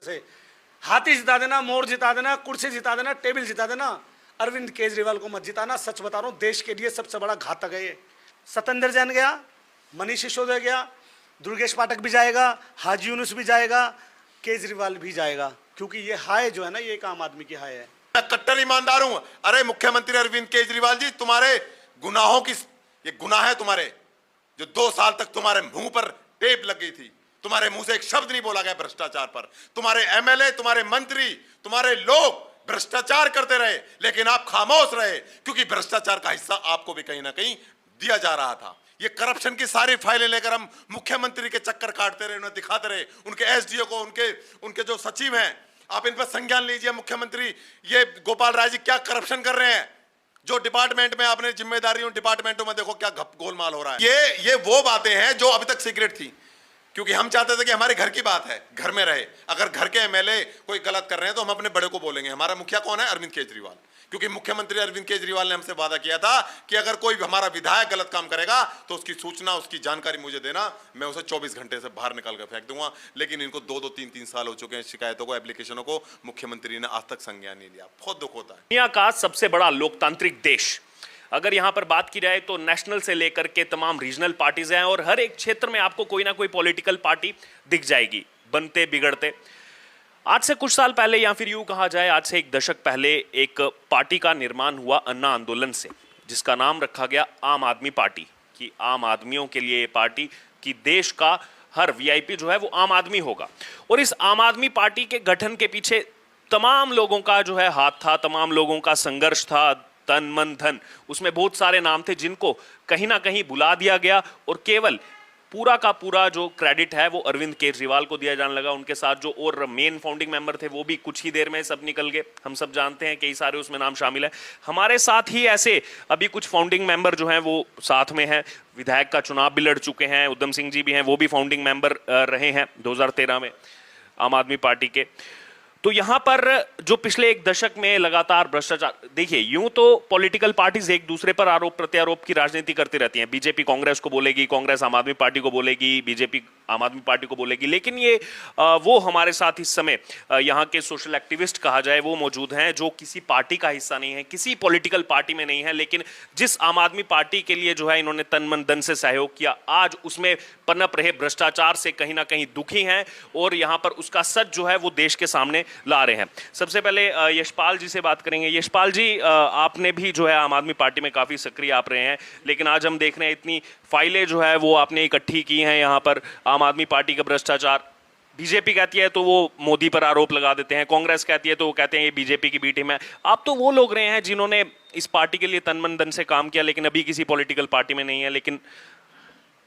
से हाथी जिता देना, मोर जिता देना, कुर्सी जिता देना, टेबल जिता देना, अरविंद केजरीवाल को मत जिताना। सच बता रहा हूँ, देश के लिए सबसे बड़ा घातक है ये। सत्येंद्र जैन गया, मनीष सिसोदिया गया, दुर्गेश पाठक भी जाएगा, हाजी यूनुस भी जाएगा, केजरीवाल भी जाएगा, क्योंकि ये हाय जो है ना, ये एक आम आदमी की हाय है। मैं कट्टर ईमानदार हूं। अरे मुख्यमंत्री अरविंद केजरीवाल जी, तुम्हारे गुनाहों की ये गुनाह है तुम्हारे, जो 2 साल तक तुम्हारे मुंह पर टेप लग गई थी, तुम्हारे मुंह से एक शब्द नहीं बोला गया भ्रष्टाचार पर। तुम्हारे एमएलए, तुम्हारे मंत्री, तुम्हारे लोग भ्रष्टाचार करते रहे, लेकिन आप खामोश रहे, क्योंकि भ्रष्टाचार का हिस्सा आपको भी कहीं ना कहीं दिया जा रहा था। ये करप्शन की सारी फाइलें लेकर हम मुख्यमंत्री के चक्कर काटते रहे, उन्हें दिखाते रहे, उनके एसडीओ को, उनके जो सचिव हैं, आप इन पर संज्ञान लीजिए। मुख्यमंत्री ये गोपाल राय जी क्या करप्शन कर रहे हैं, जो डिपार्टमेंट में आपने जिम्मेदारी, उन डिपार्टमेंटों में देखो क्या गोलमाल हो रहा है। ये वो बातें हैं जो अभी तक सीक्रेट थी, क्योंकि हम चाहते थे कि हमारे घर की बात है, घर में रहे। अगर घर के एमएलए कोई गलत कर रहे हैं तो हम अपने बड़े को बोलेंगे। हमारा मुखिया कौन है? अरविंद केजरीवाल। क्योंकि मुख्यमंत्री अरविंद केजरीवाल ने हमसे वादा किया था कि अगर कोई हमारा विधायक गलत काम करेगा तो उसकी सूचना, उसकी जानकारी मुझे देना, मैं उसे 24 घंटे से बाहर निकाल कर फेंक दूंगा। लेकिन इनको 2-2, 3-3 साल हो चुके हैं शिकायतों को, एप्लीकेशनों को, मुख्यमंत्री ने आज तक संज्ञान नहीं लिया। बहुत दुख होता है। दुनिया का सबसे बड़ा लोकतांत्रिक देश, अगर यहां पर बात की जाए तो नेशनल से लेकर के तमाम रीजनल पार्टीज हैं और हर एक क्षेत्र में आपको कोई ना कोई पॉलिटिकल पार्टी दिख जाएगी, बनते बिगड़ते। आज से कुछ साल पहले या फिर यूं कहा जाए आज से 1 दशक पहले एक पार्टी का निर्माण हुआ अन्ना आंदोलन से, जिसका नाम रखा गया आम आदमी पार्टी, कि आम आदमियों के लिए ये पार्टी, कि देश का हर वीआईपी जो है वो आम आदमी होगा। और इस आम आदमी पार्टी के गठन के पीछे तमाम लोगों का जो है हाथ था, तमाम लोगों का संघर्ष था, तन मन धन, उसमें बहुत सारे नाम थे जिनको कहीं ना कहीं बुला दिया गया और केवल पूरा का पूरा जो क्रेडिट है वो अरविंद केजरीवाल को दिया जाने लगा। उनके साथ जो और मेन फाउंडिंग मेंबर थे वो भी कुछ ही देर में सब निकल गए, हम सब जानते हैं, कई सारे उसमें नाम शामिल है। हमारे साथ ही ऐसे अभी कुछ फाउंडिंग मेंबर जो हैं वो साथ में हैं, विधायक का चुनाव भी लड़ चुके हैं, उद्यम सिंह जी भी हैं, वो भी फाउंडिंग मेंबर रहे हैं 2013 में आम आदमी पार्टी के। तो यहां पर जो पिछले 1 दशक में लगातार भ्रष्टाचार, देखिए यूं तो पॉलिटिकल पार्टीज एक दूसरे पर आरोप प्रत्यारोप की राजनीति करती रहती हैं। बीजेपी कांग्रेस को बोलेगी, कांग्रेस आम आदमी पार्टी को बोलेगी, बीजेपी आम आदमी पार्टी को बोलेगी, लेकिन ये वो हमारे साथ इस समय यहाँ के सोशल एक्टिविस्ट कहा जाए वो मौजूद हैं जो किसी पार्टी का हिस्सा नहीं है, किसी पॉलिटिकल पार्टी में नहीं है, लेकिन जिस आम आदमी पार्टी के लिए जो है इन्होंने तन मन धन से सहयोग किया, आज उसमें पनप रहे भ्रष्टाचार से कहीं ना कहीं दुखी हैं और यहाँ पर उसका सच जो है वो देश के सामने ला रहे हैं। सबसे पहले यशपाल जी से बात करेंगे। यशपाल जी, आपने भी जो है आम आदमी पार्टी में काफ़ी सक्रिय आप रहे हैं, लेकिन आज हम देख रहे हैं इतनी फाइलें जो है वो आपने इकट्ठी की हैं यहाँ पर आम आदमी पार्टी का भ्रष्टाचार। बीजेपी कहती है तो वो मोदी पर आरोप लगा देते हैं, कांग्रेस कहती है तो वो कहते हैं ये बीजेपी की बी टीम है। आप तो वो लोग रहे हैं जिन्होंने इस पार्टी के लिए तन मन धन से काम किया, लेकिन अभी किसी पॉलिटिकल पार्टी में नहीं है, लेकिन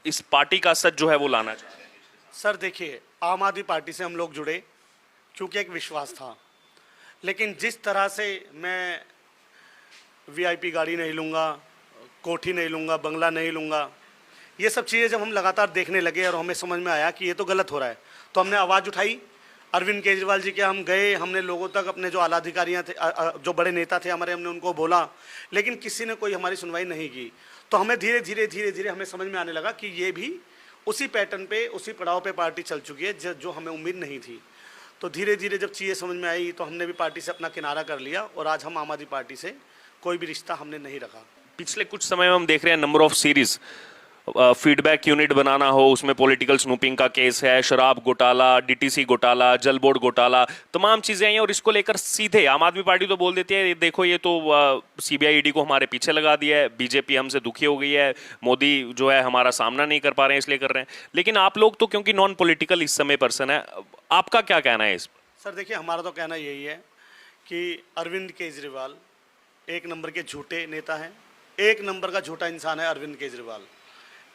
इस पार्टी का सच जो है वो लाना चाह रहे हैं। सर देखिए, आम आदमी पार्टी से हम लोग जुड़े क्योंकि एक विश्वास था, लेकिन जिस तरह से मैं वीआईपी गाड़ी नहीं लूँगा, कोठी नहीं लूँगा, बंगला नहीं लूँगा, ये सब चीज़ें जब हम लगातार देखने लगे और हमें समझ में आया कि ये तो गलत हो रहा है, तो हमने आवाज़ उठाई। अरविंद केजरीवाल जी के हम गए, हमने लोगों तक, अपने जो आलाधिकारियाँ थे, जो बड़े नेता थे हमारे, हमने उनको बोला, लेकिन किसी ने कोई हमारी सुनवाई नहीं की। तो हमें धीरे धीरे हमें समझ में आने लगा कि ये भी उसी पैटर्न पे, उसी पड़ाव पे पार्टी चल चुकी है जो हमें उम्मीद नहीं थी। तो धीरे धीरे जब चीज़ें समझ में आई तो हमने भी पार्टी से अपना किनारा कर लिया और आज हम आम आदमी पार्टी से कोई भी रिश्ता हमने नहीं रखा। पिछले कुछ समय में हम देख रहे हैं number of series, feedback unit बनाना हो, उसमें पॉलिटिकल स्नूपिंग का केस है, शराब घोटाला, डीटीसी घोटाला, जल बोर्ड घोटाला, तमाम चीज़ें हैं और इसको लेकर सीधे आम आदमी पार्टी तो बोल देती है देखो ये तो सीबीआई ईडी को हमारे पीछे लगा दिया है, बीजेपी हमसे दुखी हो गई है, मोदी जो है हमारा सामना नहीं कर पा रहे हैं इसलिए कर रहे हैं। लेकिन आप लोग तो क्योंकि नॉन पॉलिटिकल इस समय पर्सन है, आपका क्या कहना है इस पर? सर देखिए, हमारा तो कहना यही है कि अरविंद केजरीवाल 1 नंबर के झूठे नेता हैं, 1 नंबर का झूठा इंसान है अरविंद केजरीवाल।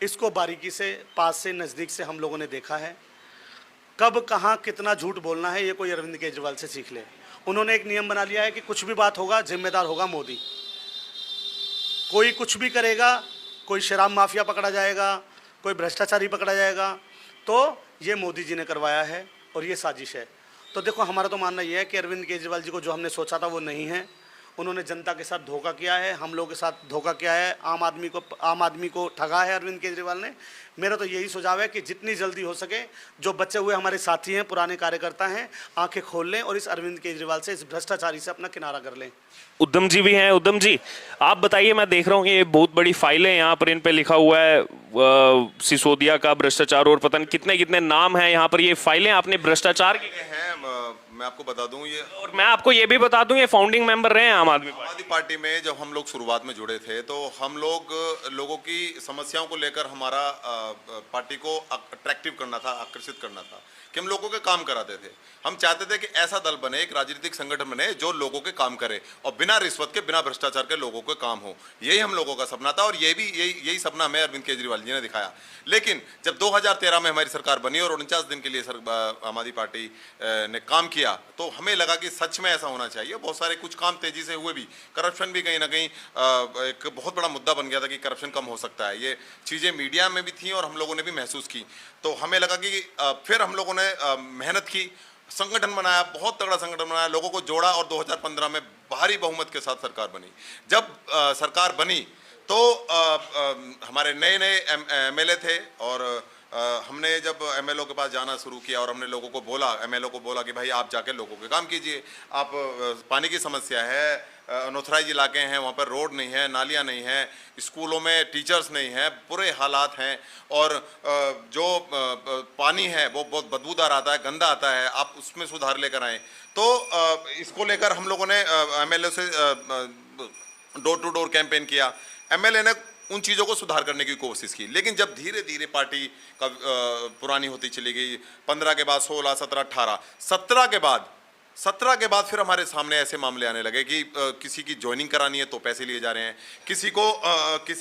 इसको बारीकी से, पास से, नज़दीक से हम लोगों ने देखा है। कब कहाँ कितना झूठ बोलना है ये कोई अरविंद केजरीवाल से सीख ले। उन्होंने एक नियम बना लिया है कि कुछ भी बात होगा जिम्मेदार होगा मोदी। कोई कुछ भी करेगा, कोई शराब माफिया पकड़ा जाएगा, कोई भ्रष्टाचारी पकड़ा जाएगा, तो ये मोदी जी ने करवाया है और ये साजिश है। तो देखो, हमारा तो मानना ये है कि अरविंद केजरीवाल जी को जो हमने सोचा था वो नहीं है। उन्होंने जनता के साथ धोखा किया है, हम लोगों के साथ धोखा किया है, आम आदमी को ठगा है अरविंद केजरीवाल ने। मेरा तो यही सुझाव है कि जितनी जल्दी हो सके जो बचे हुए हमारे साथी हैं, पुराने कार्यकर्ता हैं, आंखें खोल लें और इस अरविंद केजरीवाल से, इस भ्रष्टाचारी से अपना किनारा कर लें। उद्यम जी भी हैं। उद्यम जी, आप बताइए, मैं देख रहा हूँ ये बहुत बड़ी फाइलें यहाँ पर, इन पे लिखा हुआ है सिसोदिया का भ्रष्टाचार और पता नहीं कितने कितने नाम हैं यहाँ पर। ये फाइलें आपने भ्रष्टाचार की हैं। मैं आपको बता दूं, ये और मैं आपको ये भी बता दूं, ये फाउंडिंग मेंबर रहे हैं आम आदमी पार्टी में। जब हम लोग शुरुआत में जुड़े थे तो हम लोगों की समस्याओं को लेकर हमारा पार्टी को अट्रैक्टिव करना था, आकर्षित करना था कि हम लोगों के काम कराते थे। हम चाहते थे कि ऐसा दल बने, एक राजनीतिक संगठन बने जो लोगों के काम करे और बिना रिश्वत के, बिना भ्रष्टाचार के लोगों के काम हो। यही हम लोगों का सपना था और यही सपना हमें अरविंद केजरीवाल जी ने दिखाया। लेकिन जब 2013 में हमारी सरकार बनी और 49 दिन के लिए आम आदमी पार्टी ने काम किया तो हमें लगा कि सच में ऐसा होना चाहिए। बहुत सारे कुछ काम तेजी से हुए भी, करप्शन भी कहीं ना कहीं एक बहुत बड़ा मुद्दा बन गया था कि करप्शन कम हो सकता है। ये चीज़ें मीडिया में भी थी और हम लोगों ने भी महसूस की। तो हमें लगा कि फिर हम लोगों ने मेहनत की, संगठन बनाया, बहुत तगड़ा संगठन बनाया, लोगों को जोड़ा और 2015 में भारी बहुमत के साथ सरकार बनी। जब सरकार बनी तो हमारे नए नए एमएलए थे और हमने जब एमएलओ के पास जाना शुरू किया और हमने लोगों को बोला, एमएलओ को बोला कि भाई आप जाके लोगों के काम कीजिए। आप पानी की समस्या है, अनऑथराइज इलाके हैं, वहाँ पर रोड नहीं है, नालियाँ नहीं हैं, स्कूलों में टीचर्स नहीं हैं, बुरे हालात हैं और जो पानी है वो बहुत बदबूदार आता है, गंदा आता है, आप उसमें सुधार लेकर आएँ। तो इसको लेकर हम लोगों ने एमएलए से डोर टू डोर कैंपेन किया। एमएलए ने उन चीज़ों को सुधार करने की कोशिश की। लेकिन जब धीरे धीरे पार्टी का पुरानी होती चली गई, 15 के बाद 16, 17, 18, 17 के बाद फिर हमारे सामने ऐसे मामले आने लगे कि किसी की ज्वाइनिंग करानी है तो पैसे लिए जा रहे हैं, किसी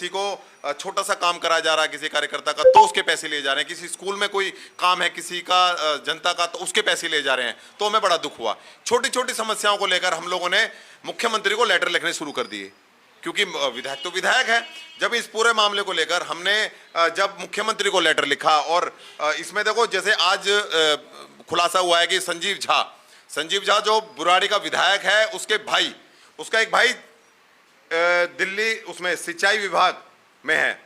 को छोटा सा काम कराया जा रहा है किसी कार्यकर्ता का तो उसके पैसे लिए जा रहे हैं, किसी स्कूल में कोई काम है किसी का जनता का तो उसके पैसे लिए जा रहे हैं। तो हमें बड़ा दुख हुआ। छोटी छोटी समस्याओं को लेकर हम लोगों ने मुख्यमंत्री को लेटर लिखने शुरू कर दिए, क्योंकि विधायक तो विधायक है। जब इस पूरे मामले को लेकर हमने जब मुख्यमंत्री को लेटर लिखा और इसमें देखो जैसे आज खुलासा हुआ है कि संजीव झा जो बुराड़ी का विधायक है, उसका एक भाई दिल्ली उसमें सिंचाई विभाग में है,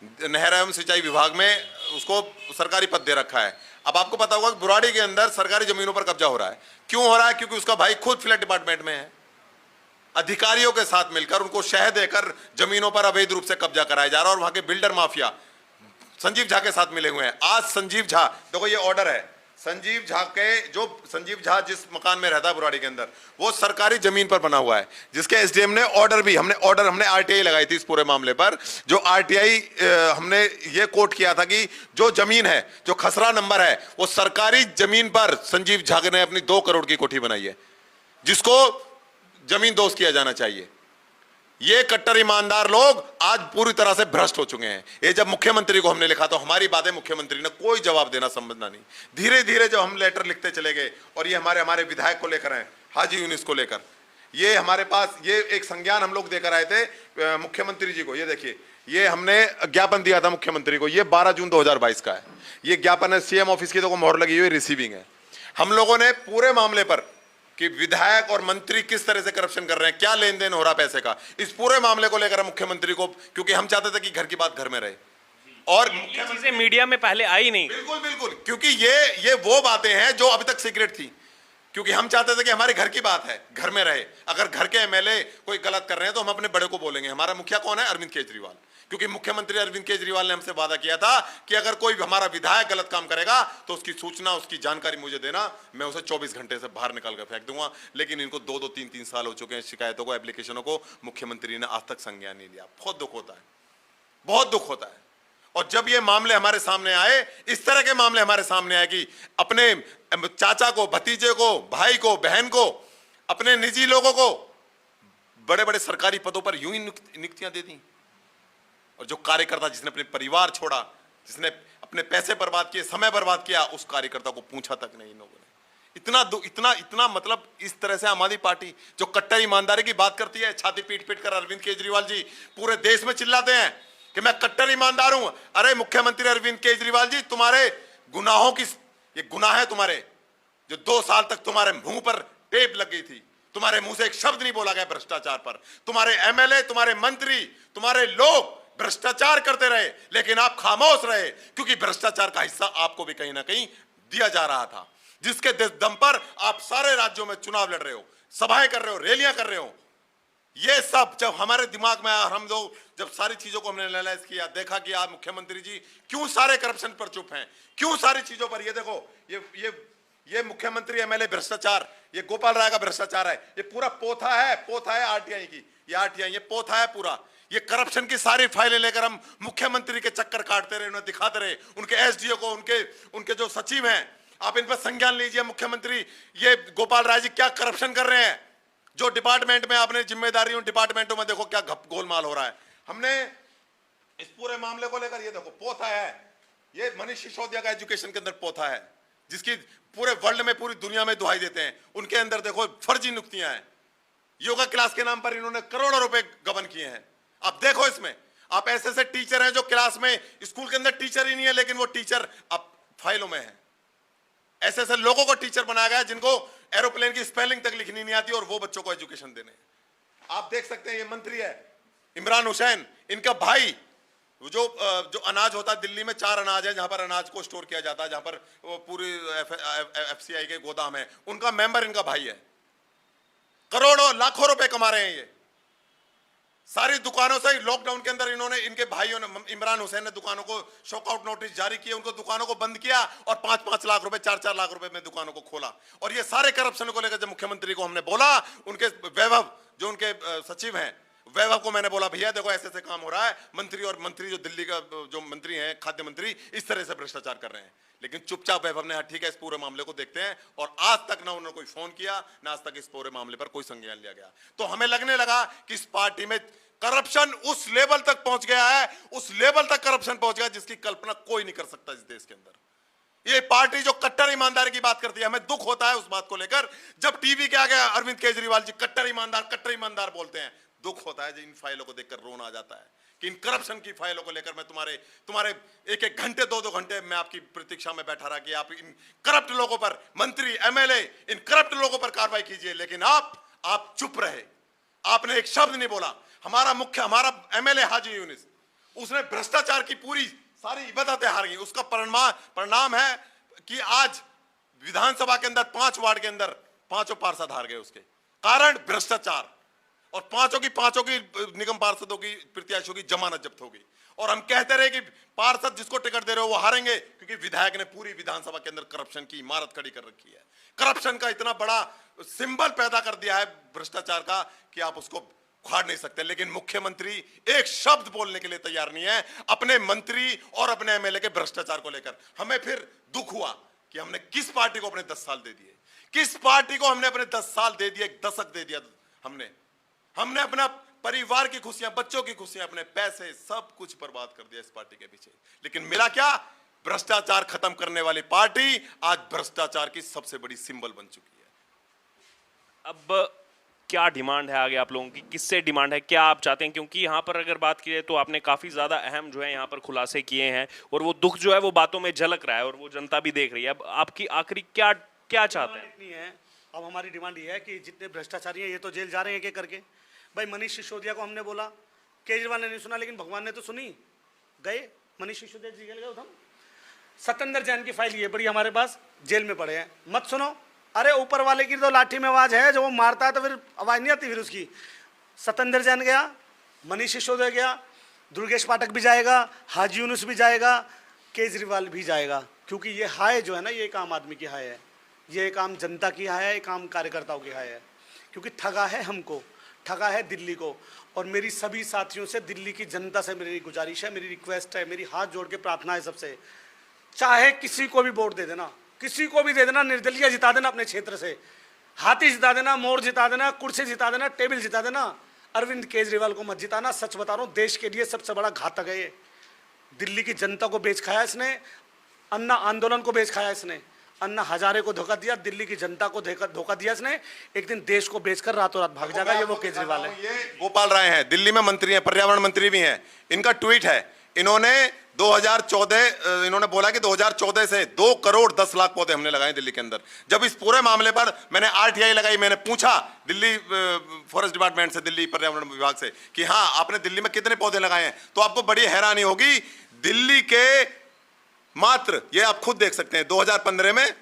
नहर एवं सिंचाई विभाग में उसको सरकारी पद दे रखा है। अब आपको पता होगा कि बुराड़ी के अंदर सरकारी जमीनों पर कब्जा हो रहा है। क्यों हो रहा है? क्योंकि उसका भाई खुद फ्लड डिपार्टमेंट में है। अधिकारियों के साथ मिलकर उनको शह देकर जमीनों पर अवैध रूप से कब्जा कराया जा रहा है और वहां के बिल्डर माफिया संजीव झा के साथ मिले हुए हैं। आज संजीव झा, देखो ये ऑर्डर है, संजीव झा जिस मकान में रहता है बुराड़ी के अंदर, वो सरकारी जमीन पर बना हुआ है, जिसके एसडीएम ने हमने आरटीआई लगाई थी इस पूरे मामले पर। जो आरटीआई हमने ये कोट किया था कि जो जमीन है, जो खसरा नंबर है, वो सरकारी जमीन पर संजीव झा ने अपनी 2 करोड़ की कोठी बनाई है, जिसको जमीन दोस्त किया जाना चाहिए। ये कट्टर ईमानदार लोग आज पूरी तरह से भ्रष्ट हो चुके हैं। ये जब मुख्यमंत्री को हमने लिखा तो हमारी बातें मुख्यमंत्री ने कोई जवाब देना संबंधा नहीं। धीरे धीरे जब हम लेटर लिखते चले गए और ये हमारे विधायक को लेकर आए, हाजी यूनिस को लेकर, ये हमारे पास ये एक संज्ञान हम लोग देकर आए थे मुख्यमंत्री जी को। ये देखिए, ये हमने ज्ञापन दिया था मुख्यमंत्री को, ये 12 जून 2022 का है। ये ज्ञापन है, सीएम ऑफिस की तो मोहर लगी हुई, रिसीविंग है। हम लोगों ने पूरे मामले पर कि विधायक और मंत्री किस तरह से करप्शन कर रहे हैं, क्या लेन देन हो रहा पैसे का, इस पूरे मामले को लेकर मुख्यमंत्री को, क्योंकि हम चाहते थे कि घर की बात घर में रहे और चीजें मीडिया में पहले आई नहीं। बिल्कुल, क्योंकि ये वो बातें हैं जो अभी तक सीक्रेट थी, क्योंकि हम चाहते थे कि हमारे घर की बात है, घर में रहे। अगर घर के एमएलए कोई गलत कर रहे हैं तो हम अपने बड़े को बोलेंगे। हमारा मुखिया कौन है? अरविंद केजरीवाल। क्योंकि मुख्यमंत्री अरविंद केजरीवाल ने हमसे वादा किया था कि अगर कोई हमारा विधायक गलत काम करेगा तो उसकी सूचना, उसकी जानकारी मुझे देना, मैं उसे 24 घंटे से बाहर निकाल कर फेंक दूंगा। लेकिन इनको 2-2, 3-3 साल हो चुके हैं शिकायतों को, एप्लीकेशनों को, मुख्यमंत्री ने आज तक संज्ञान नहीं लिया। बहुत दुख होता है, बहुत दुख होता है। और जब ये मामले हमारे सामने आए, इस तरह के मामले हमारे सामने आए कि अपने चाचा को, भतीजे को, भाई को, बहन को, अपने निजी लोगों को बड़े बड़े सरकारी पदों पर यूं ही नियुक्तियां दे दी, और जो कार्यकर्ता जिसने अपने परिवार छोड़ा, जिसने अपने पैसे बर्बाद किए, समय बर्बाद किया, उस कार्यकर्ता को पूछा तक नहीं इन लोगों ने। इतना मतलब इस तरह से आम आदमी पार्टी जो कट्टर ईमानदारी की बात करती है, छाती पीट पीट कर अरविंद केजरीवाल जी पूरे देश में चिल्लाते हैं कि मैं कट्टर ईमानदार हूं। अरे मुख्यमंत्री अरविंद केजरीवाल जी, तुम्हारे गुनाहों की ये गुनाह है तुम्हारे, जो 2 साल तक तुम्हारे मुंह पर टेप लग गई थी, तुम्हारे मुंह से एक शब्द नहीं बोला गया भ्रष्टाचार पर। तुम्हारे एमएलए, तुम्हारे मंत्री, तुम्हारे लोग भ्रष्टाचार करते रहे, लेकिन आप खामोश रहे, क्योंकि भ्रष्टाचार का हिस्सा आपको भी कहीं ना कहीं दिया जा रहा था, जिसके दम पर आप सारे राज्यों में चुनाव लड़ रहे हो, सभाएं कर रहे हो, रैलियां कर रहे हो। ये सब जब हमारे दिमाग में आया और हम लोग जब सारी चीजों को हमने एनालाइज किया, देखा कि आप मुख्यमंत्री जी क्यों सारे करप्शन पर चुप हैं, क्यों सारी चीजों पर, ये देखो ये मुख्यमंत्री एमएलए भ्रष्टाचार, ये गोपाल राय का भ्रष्टाचार है, ये पूरा पोथा है आरटीआई की, ये आरटीआई, ये पोथा है पूरा, ये करप्शन की सारी फाइलें लेकर हम मुख्यमंत्री के चक्कर काटते रहे, उन्हें दिखाते रहे, उनके एसडीओ को, उनके जो सचिव हैं, आप इन पर संज्ञान लीजिए। मुख्यमंत्री ये गोपाल राय जी क्या करप्शन कर रहे हैं, जो डिपार्टमेंट में आपने जिम्मेदारी, उन डिपार्टमेंटों में देखो क्या गोलमाल हो रहा है। हमने इस पूरे मामले को लेकर, ये देखो पोथा है, ये मनीष सिसोदिया का एजुकेशन के अंदर पोथा है, जिसकी पूरे वर्ल्ड में, पूरी दुनिया में दुहाई देते हैं। उनके अंदर देखो फर्जी नियुक्तियां हैं, योगा क्लास के नाम पर इन्होंने करोड़ों रुपए गबन किए हैं। आप देखो इसमें, आप ऐसे टीचर हैं जो क्लास में, स्कूल के अंदर टीचर ही नहीं है, लेकिन वो टीचर अब फाइलों में है। ऐसे लोगों को टीचर बनाया गया जिनको एरोप्लेन की स्पेलिंग तक लिखनी नहीं आती, और वो बच्चों को एजुकेशन देने। आप देख सकते हैं, ये मंत्री है इमरान हुसैन, इनका भाई, जो अनाज होता है दिल्ली में 4 अनाज है जहां पर अनाज को स्टोर किया जाता है, जहां पर वो पूरी एफसीआई के गोदाम है, उनका मेंबर इनका भाई है। करोड़ों लाखों रुपए कमा रहे हैं ये। सारी दुकानों से लॉकडाउन के अंदर इन्होंने, इनके भाइयों ने, इमरान हुसैन ने दुकानों को शॉकआउट नोटिस जारी किए, उनको दुकानों को बंद किया और 5-5 लाख रुपए, 4-4 लाख रुपए में दुकानों को खोला। और ये सारे करप्शन को लेकर जब मुख्यमंत्री को हमने बोला, उनके वैभव जो उनके सचिव हैं, वैभव को मैंने बोला, भैया देखो ऐसे काम हो रहा है, मंत्री जो दिल्ली का जो मंत्री हैं, खाद्य मंत्री, इस तरह से भ्रष्टाचार कर रहे हैं। लेकिन चुपचाप वैभव ने, ठीक है इस पूरे मामले को देखते हैं, और आज तक ना उन्होंने कोई फोन किया, ना आज तक इस पूरे मामले पर कोई संज्ञान लिया गया। तो हमें लगने लगा कि इस पार्टी में करप्शन उस लेवल तक पहुंच गया है, उस लेवल तक करप्शन पहुंच गया जिसकी कल्पना कोई नहीं कर सकता इस देश के अंदर। ये पार्टी जो कट्टर ईमानदारी की बात करती है, हमें दुख होता है उस बात को लेकर, जब टीवी के आगे अरविंद केजरीवाल जी कट्टर ईमानदार बोलते हैं, दुख होता है। इन फाइलों को देखकर रोना आ जाता है कि इन करप्शन की फाइलों को लेकर मैं तुम्हारे 1-1 घंटे, 2-2 घंटे मैं आपकी प्रतीक्षा में बैठा रहा कि आप इन करप्ट लोगों पर, मंत्री, एमएलए, इन करप्ट लोगों पर कार्रवाई कीजिए, लेकिन आप चुप रहे, आपने एक शब्द नहीं बोला। हमारा एमएलए हाजी यूनिस, उसने भ्रष्टाचार की पूरी सारी इबादतें हार गई। उसका परिणाम है कि आज विधानसभा के अंदर 5 वार्ड के अंदर 5 पार्षद हार गए, उसके कारण भ्रष्टाचार, और 5 की निगम पार्षदों की, प्रत्याशियों की जमानत जब्त हो गई। और हम कहते रहे कि पार्षद जिसको टिकट दे रहे हो वो हारेंगे, क्योंकि विधायक ने पूरी विधानसभा के अंदर करप्शन की इमारत खड़ी कर रखी है। करप्शन का इतना बड़ा सिंबल पैदा कर दिया है भ्रष्टाचार का कि आप उसको उखाड़ नहीं सकते। लेकिन मुख्यमंत्री एक शब्द बोलने के लिए तैयार नहीं है अपने मंत्री और अपने एमएलए के भ्रष्टाचार को लेकर। हमें फिर दुख हुआ कि हमने किस पार्टी को अपने 10 साल दे दिए, किस पार्टी को हमने अपने 10 साल दे दिए, 1 दशक दे दिया। हमने अपना परिवार की खुशियां, बच्चों की खुशियां, अपने पैसे, सब कुछ बर्बाद कर दिया इस पार्टी के पीछे। लेकिन मिला क्या? भ्रष्टाचार खत्म करने वाली पार्टी आज भ्रष्टाचार की सबसे बड़ी सिंबल बन चुकी है। अब क्या डिमांड है आगे आप लोगों की, किससे डिमांड है, क्या आप चाहते हैं? क्योंकि यहाँ पर अगर बात की जाए तो आपने काफी ज्यादा अहम जो है यहाँ पर खुलासे किए हैं, और वो दुख जो है वो बातों में झलक रहा है, और वो जनता भी देख रही है। अब आपकी आखिरी क्या चाहते हैं? इतनी है, अब हमारी डिमांड ये है कि जितने भ्रष्टाचारी हैं ये तो जेल जा रहे हैं एक-एक करके। भाई मनीष सिसोदिया को हमने बोला, केजरीवाल ने नहीं सुना, लेकिन भगवान ने तो सुनी, गए मनीष सिसोदिया जी जेल गए उधम। सत्येंद्र जैन की फाइल ये पड़ी हमारे पास, जेल में पड़े हैं, मत सुनो। अरे ऊपर वाले की तो लाठी में आवाज है, जो वो मारता है तो फिर आवाज नहीं आती फिर उसकी। सत्येंद्र जैन गया, मनीष सिसोदिया गया, दुर्गेश पाठक भी जाएगा, हाजी यूनुस भी जाएगा, केजरीवाल भी जाएगा। क्योंकि ये हाय जो है ना, ये एक आम आदमी की हाय है, ये एक आम जनता की हाय है, एक आम कार्यकर्ताओं की हाय है। क्योंकि ठगा है हमको, ठगा है दिल्ली को। और मेरी सभी साथियों से, दिल्ली की जनता से मेरी गुजारिश है, मेरी रिक्वेस्ट है, मेरी हाथ जोड़ के प्रार्थना है सबसे, चाहे किसी को भी वोट दे देना, किसी को भी दे देना, निर्दलीय जिता देना, अपने क्षेत्र से हाथी जिता देना, मोर जिता देना, कुर्सी जिता देना, टेबल जिता देना, अरविंद केजरीवाल को मत जिताना। सच बता रहा हूँ, देश के लिए सबसे बड़ा घातक है ये। दिल्ली की जनता को बेच खाया इसने, अन्ना आंदोलन को बेच खाया इसने, अन्ना हजारे को धोखा दिया, दिल्ली की जनता को धोखा दिया इसने। एक दिन देश को बेचकर रातों रात भाग जाएगा, ये वो केजरीवाल है। ये गोपाल राय हैं, दिल्ली में मंत्री हैं, पर्यावरण मंत्री भी हैं। इनका ट्वीट है, इन्होंने 2014 इन्होंने बोला कि 2014 से 2 करोड़ 10 लाख पौधे हमने लगाए दिल्ली के अंदर। जब इस पूरे मामले पर मैंने आरटीआई लगाई, मैंने पूछा दिल्ली फॉरेस्ट डिपार्टमेंट से, दिल्ली पर्यावरण विभाग से कि हाँ आपने दिल्ली में कितने पौधे लगाए हैं, तो आपको बड़ी हैरानी होगी, दिल्ली के मात्र, ये आप खुद देख सकते हैं, 2015 में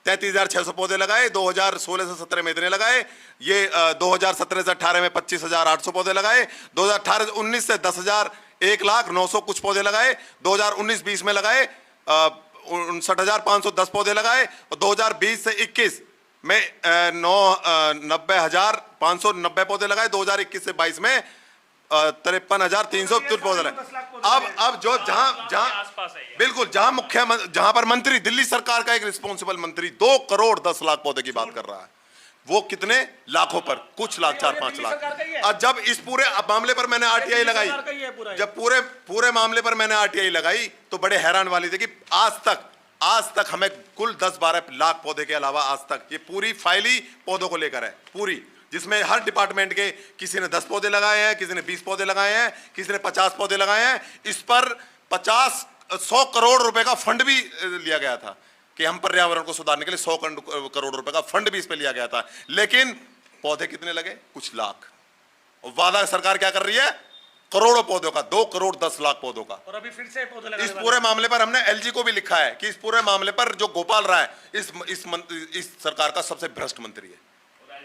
33,600 पौधे लगाए, 2016 से 17 में इतने लगाए, ये 2017 से 18 में 25,800 पौधे लगाए, 2018-19 से 1,900 कुछ पौधे लगाए, 2019-20 में लगाए 59,510 पौधे लगाए, और 2020 से 21 में 90,590 पौधे लगाए, 2021 से 22 में 53,300 पौधे लगाए। अब जो जहां बिल्कुल जहां पर मंत्री, दिल्ली सरकार का एक रिस्पॉन्सिबल मंत्री 2 करोड़ 10 लाख पौधे की बात कर रहा है, वो कितने लाखों पर, कुछ लाख, 4-5 लाख। और जब इस पूरे मामले पर मैंने आरटीआई लगाई, जब पूरे मामले पर मैंने आरटीआई लगाई, तो बड़े हैरान वाली थी कि आज तक हमें कुल 10-12 लाख पौधे के अलावा आज तक ये पूरी फाइल ही पौधों को लेकर है पूरी, जिसमें हर डिपार्टमेंट के किसी ने 10 पौधे लगाए हैं, किसी ने 20 पौधे लगाए हैं, किसी ने 50 पौधे लगाए हैं। इस पर 100 करोड़ रुपए का फंड भी लिया गया था कि हम पर्यावरण को सुधारने के लिए 100 करोड़ रुपए का फंड भी इस पे लिया गया था, लेकिन पौधे कितने लगे? कुछ लाख। और वादा सरकार क्या कर रही है? करोड़ों पौधों का, 2 करोड़ 10 लाख पौधों का। और अभी फिर से पौधे लगाने इस पूरे मामले पर हमने एलजी को भी लिखा है कि इस पूरे मामले पर जो गोपाल राय इस सरकार का सबसे भ्रष्ट मंत्री है।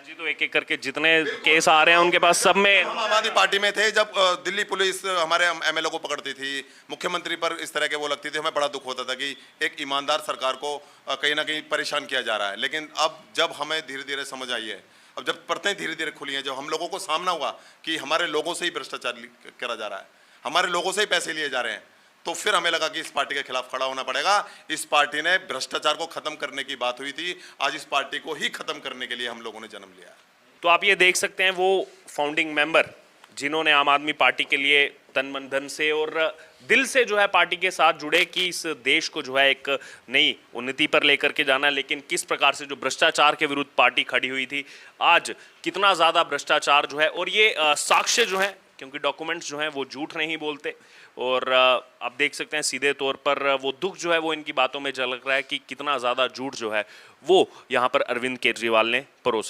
जी तो एक एक करके जितने केस आ रहे हैं उनके पास सब में, हम आम आदमी पार्टी में थे जब दिल्ली पुलिस हमारे एमएलए को पकड़ती थी, मुख्यमंत्री पर इस तरह के वो लगती थी, हमें बड़ा दुख होता था कि एक ईमानदार सरकार को कहीं ना कहीं परेशान किया जा रहा है। लेकिन अब जब हमें धीरे धीरे समझ आई है, अब जब परतें धीरे धीरे खुली हैं, जब हम लोगों को सामना हुआ कि हमारे लोगों से ही भ्रष्टाचार करा जा रहा है, हमारे लोगों से ही पैसे लिए जा रहे हैं, तो फिर हमें लगा कि इस पार्टी के खिलाफ खड़ा होना पड़ेगा। इस पार्टी ने भ्रष्टाचार को खत्म करने की बात हुई थी, आज इस पार्टी को ही खत्म करने के लिए हम लोगों ने जन्म लिया है। तो आप ये देख सकते हैं वो फाउंडिंग मेंबर जिन्होंने आम आदमी पार्टी के लिए तन मन धन से और दिल से जो है पार्टी के साथ जुड़े कि इस देश को जो है एक नई उन्नति पर लेकर के जाना, लेकिन किस प्रकार से जो भ्रष्टाचार के विरुद्ध पार्टी खड़ी हुई थी, आज कितना ज़्यादा भ्रष्टाचार जो है, और ये साक्ष्य जो है, क्योंकि डॉक्यूमेंट्स जो हैं वो झूठ नहीं बोलते, और आप देख सकते हैं सीधे तौर पर वो दुख जो है वो इनकी बातों में झलक रहा है कि कितना ज़्यादा झूठ जो है वो यहाँ पर अरविंद केजरीवाल ने परोसा।